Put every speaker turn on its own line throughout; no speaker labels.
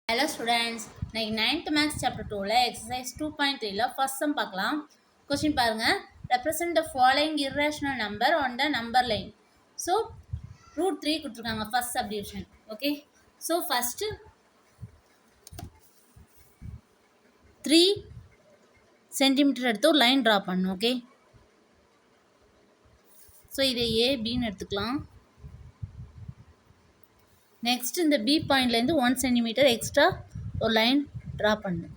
Hello students, இன்னைக்கு 9th Maths Chapter 2ல exercise 2.3ல first sum பார்க்கலாம். question பாருங்க, represent the following irrational number on the number line. So root 3 கொடுத்துருக்காங்க first subdivision. Okay, so first 3 centimeter எடுத்து ஒரு line draw பண்ணணும். Okay, so இதை A Bன்னு எடுத்துக்கலாம். Next இந்த பி பாயிண்ட்லேருந்து 1 சென்டிமீட்டர் எக்ஸ்ட்ரா ஒரு லைன் ட்ரா பண்ணு.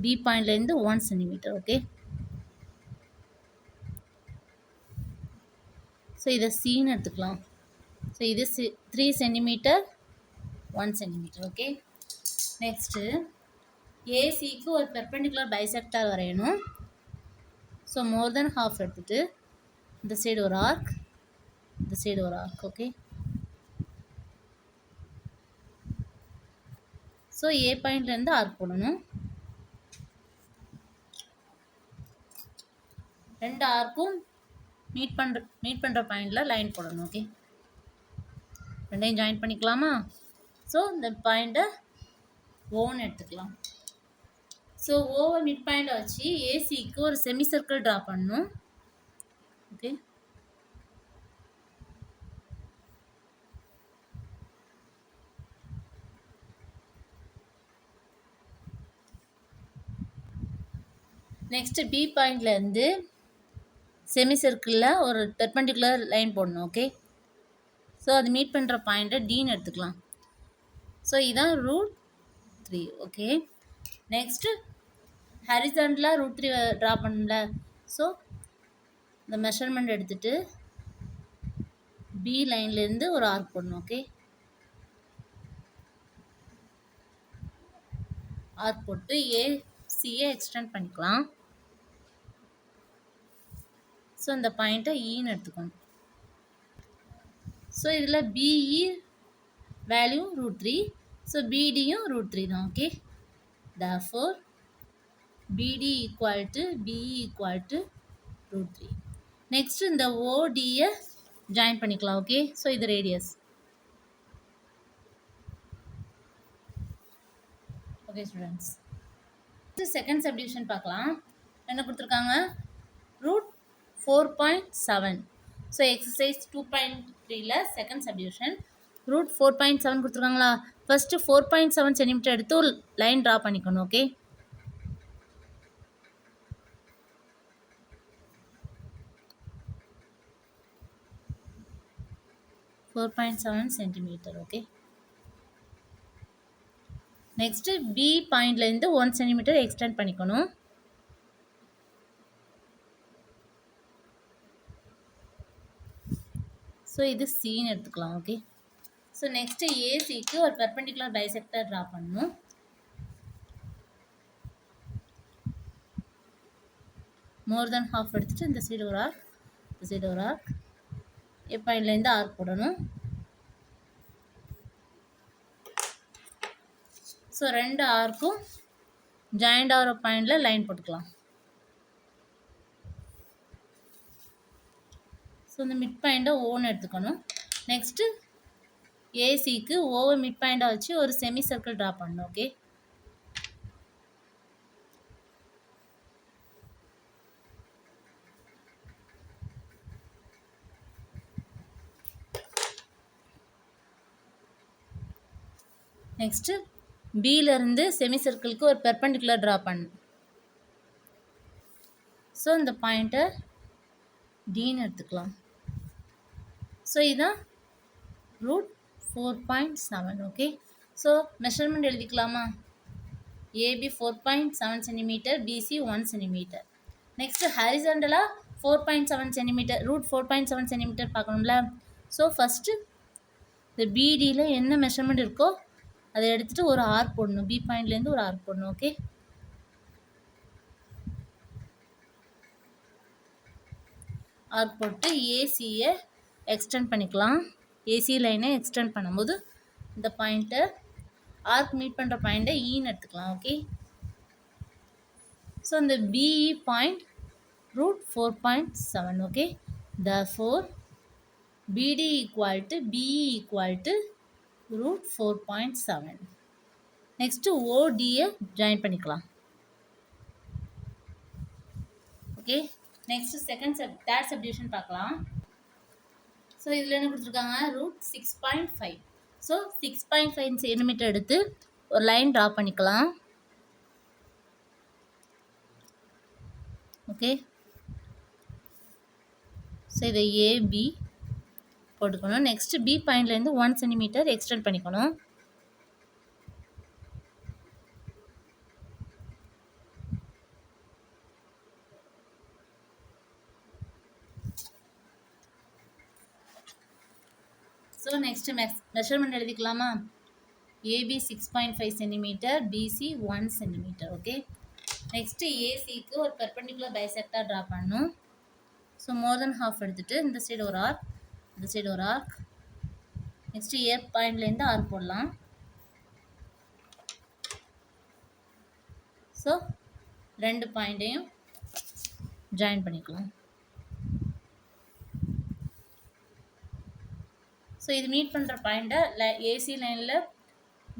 பி பாயிண்ட்லேருந்து 1 சென்டிமீட்டர். ஓகே, ஸோ இதை சின்னு எடுத்துக்கலாம். ஸோ இது 3 சென்டிமீட்டர் 1 சென்டிமீட்டர். ஓகே, நெக்ஸ்ட்டு ஏசிக்கு ஒரு பெர்பெண்டிகுலர் பைசெக்டார் வரையணும். ஸோ மோர் தென் ஹாஃப் எடுத்துகிட்டு இந்த சைடு ஒரு ஆர்க், இந்த சைடு ஒரு ஆர்க். ஓகே, ஸோ ஏ பாயிண்ட்லேருந்து ஆர்க் போடணும். ரெண்டு ஆர்க்கும் மீட் பண்ணுற பாயிண்டில் லைன் போடணும். ஓகே, ரெண்டையும் ஜாயின் பண்ணிக்கலாமா? ஸோ இந்த பாயிண்ட்டை ஓன்னு எடுத்துக்கலாம். ஸோ ஓவை மிட் பாயிண்டை வச்சு ஏசிக்கு ஒரு செமி சர்க்கிள் ட்ரா பண்ணணும். ஓகே, நெக்ஸ்ட்டு பி பாயிண்ட்லேருந்து செமி சர்க்கிளில் ஒரு பெர்பெண்டிகுலர் லைன் போடணும். ஓகே, ஸோ அது மீட் பண்ணுற பாயிண்ட்டை டீன்னு எடுத்துக்கலாம். ஸோ இதுதான் ரூட் 3. ஓகே, நெக்ஸ்ட்டு ஹரிசாண்டலாக ரூட் 3 ட்ரா பண்ணல. ஸோ இந்த மெஷர்மெண்ட் எடுத்துகிட்டு பி லைன்லேருந்து ஒரு ஆர்க் போடணும். ஓகே, ஆர்க் போட்டு ஏசியை எக்ஸ்டெண்ட் பண்ணிக்கலாம். ஸோ இந்த பாயிண்ட்டை ஈன்னு எடுத்துக்கணும். ஸோ இதில் பிஇ வேல்யூ ரூட் 3, ஸோ பிடியும் ரூட் 3 தான். Okay, therefore B D equal to B E equal to root 3. Next இந்த ஓடியை ஜாயின் பண்ணிக்கலாம். ஓகே, ஸோ இது radius. Okay students, second subdivision பார்க்கலாம். என்ன கொடுத்துருக்காங்க? ரூட் 4.7. ஸோ எக்ஸசைஸ் 2.3ல செகண்ட் சப்டிவிஷன் ரூட் 4.7 கொடுத்துருக்காங்களா? ஃபஸ்ட்டு 4.7 சென்டிமீட்டர் எடுத்து ஒரு லைன் ட்ரா பண்ணிக்கணும். Okay, centimetre. Okay, next B பாயிண்ட்லேருந்து 1 சென்டிமீட்டர் எக்ஸ்டெண்ட் பண்ணிக்கணும். ஸோ இது சின்னு எடுத்துக்கலாம். ஓகே, ஸோ நெக்ஸ்ட்டு ஏசிக்கு ஒரு பெர்பெண்டிகுலர் பைசெக்டர் ட்ரா பண்ணணும். மோர் தென் ஹாஃப் எடுத்துகிட்டு இந்த சைடு ஒரு ஆர்க், இந்த சைடு ஒரு ஆர்க், ஏ பாயிண்ட்லேருந்து ஆர்க் போடணும். ஸோ ரெண்டு ஆர்க்கும் ஜாயிண்ட் ஆகிற பாயிண்டில் லைன் போட்டுக்கலாம். ஸோ இந்த மிட் பாயிண்ட்டை ஓன்னு எடுத்துக்கணும். நெக்ஸ்ட்டு ஏசிக்கு ஓவை மிட் பாயிண்டை வச்சு ஒரு செமி சர்க்கிள் ட்ரா பண்ணணும். ஓகே, நெக்ஸ்ட்டு பியிலேருந்து செமி சர்க்கிளுக்கு ஒரு பெர்பெண்டிகுலர் ட்ரா பண்ணணும். ஸோ இந்த பாயிண்ட்டை டீன்னு எடுத்துக்கலாம். ஸோ இதுதான் ரூட் 4.7. ஓகே, ஸோ மெஷர்மெண்ட் எழுதிக்கலாமா? A B 4.7 centimetre, B C 1 centimetre. Next ஹரிசாண்டலாக 4.7 சென்டிமீட்டர், ரூட் 4.7 சென்டிமீட்டர் பார்க்கணும்ல. ஸோ ஃபஸ்ட்டு இந்த பிடியில் என்ன மெஷர்மெண்ட் இருக்கோ அதை எடுத்துகிட்டு ஒரு ஆர்க் போடணும். பி பாயிண்ட்லேருந்து ஒரு ஆர்க் போடணும். ஓகே, ஆர்க் போட்டு ஏசியை எக்ஸ்டெண்ட் பண்ணிக்கலாம். ஏசி லைனை எக்ஸ்டெண்ட் பண்ணும்போது இந்த பாயிண்ட்டை ஆர்க் மீட் பண்ணுற பாயிண்ட்டை ஈன்னு எடுத்துக்கலாம். ஓகே, ஸோ இந்த B E point root 4.7. Okay, therefore B D equal to B E equal to root 4.7. Next ஓடியை ஜாயின் பண்ணிக்கலாம். ஓகே, நெக்ஸ்ட் தேர்ட் சப்டிவிஷன் பார்க்கலாம். ஸோ இதில் என்ன கொடுத்துருக்காங்க, √6.5. ஸோ 6.5 சென்டிமீட்டர் எடுத்து ஒரு லைன் ட்ரா பண்ணிக்கலாம். ஓகே, ஸோ இதை ஏபி போட்டுக்கணும். நெக்ஸ்ட் பி பாயிண்ட்லேருந்து 1 சென்டிமீட்டர் எக்ஸ்டெண்ட் பண்ணிக்கணும். ஸோ நெக்ஸ்ட் மெஷர்மெண்ட் எழுதிக்கலாமா? A B 6.5 centimetre, B C 1 centimetre. Okay, next ஏசிக்கு ஒரு பெர்பெண்டிகுலர் பைசெக்டார் ட்ரா பண்ணணும். ஸோ மோர் தென் ஹாஃப் எடுத்துகிட்டு இந்த சைடு ஒரு ஆர்க், இந்த சைடு ஒரு ஆர்க். நெக்ஸ்ட்டு ஏ பாயிண்ட்லேருந்து ஆர்க் போடலாம். ஸோ 2 பாயிண்ட்டையும் ஜாயின் பண்ணிக்கலாம். ஸோ இது மீட் பண்ணுற பாயிண்ட்டை ஏசி லைனில்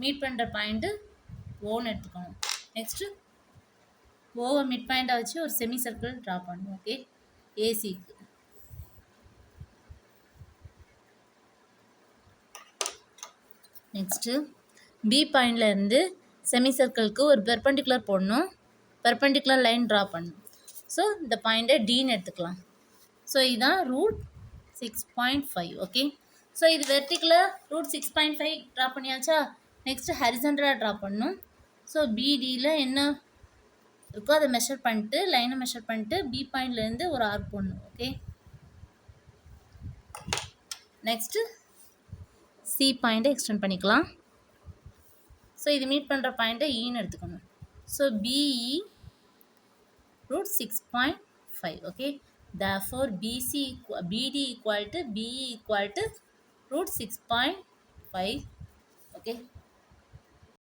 மீட் பண்ணுற பாயிண்ட்டு ஓன்னு எடுத்துக்கணும். நெக்ஸ்ட்டு ஓவை மிட் பாயிண்ட்டாக வச்சு ஒரு செமி சர்க்கிள் ட்ரா பண்ணணும். ஓகே, ஏசிக்கு. நெக்ஸ்ட்டு பி பாயிண்ட்லேருந்து செமி சர்க்கிளுக்கு ஒரு பெர்பெண்டிகுலர் போடணும். பெர்பெண்டிகுலர் லைன் ட்ரா பண்ணணும். ஸோ இந்த பாயிண்ட்டை டின்னு எடுத்துக்கலாம். ஸோ இதுதான் √6.5. ஓகே, ஸோ இது வெர்டிகுலர் √6.5 ட்ரா பண்ணியாச்சா? நெக்ஸ்ட்டு ஹரிசன்டலாக ட்ரா பண்ணணும். ஸோ பிடியில் என்ன இருக்கோ அதை மெஷர் பண்ணிட்டு, லைனை மெஷர் பண்ணிட்டு பி பாயிண்ட்லேருந்து ஒரு ஆர்க் போடணும். ஓகே, நெக்ஸ்ட்டு சி பாயிண்ட்டை எக்ஸ்டெண்ட் பண்ணிக்கலாம். ஸோ இது மீட் பண்ணுற பாயிண்ட்டை ஈன்னு எடுத்துக்கணும். So PE √6.5. Okay, therefore BD equal to BE equal to √6.5. okay.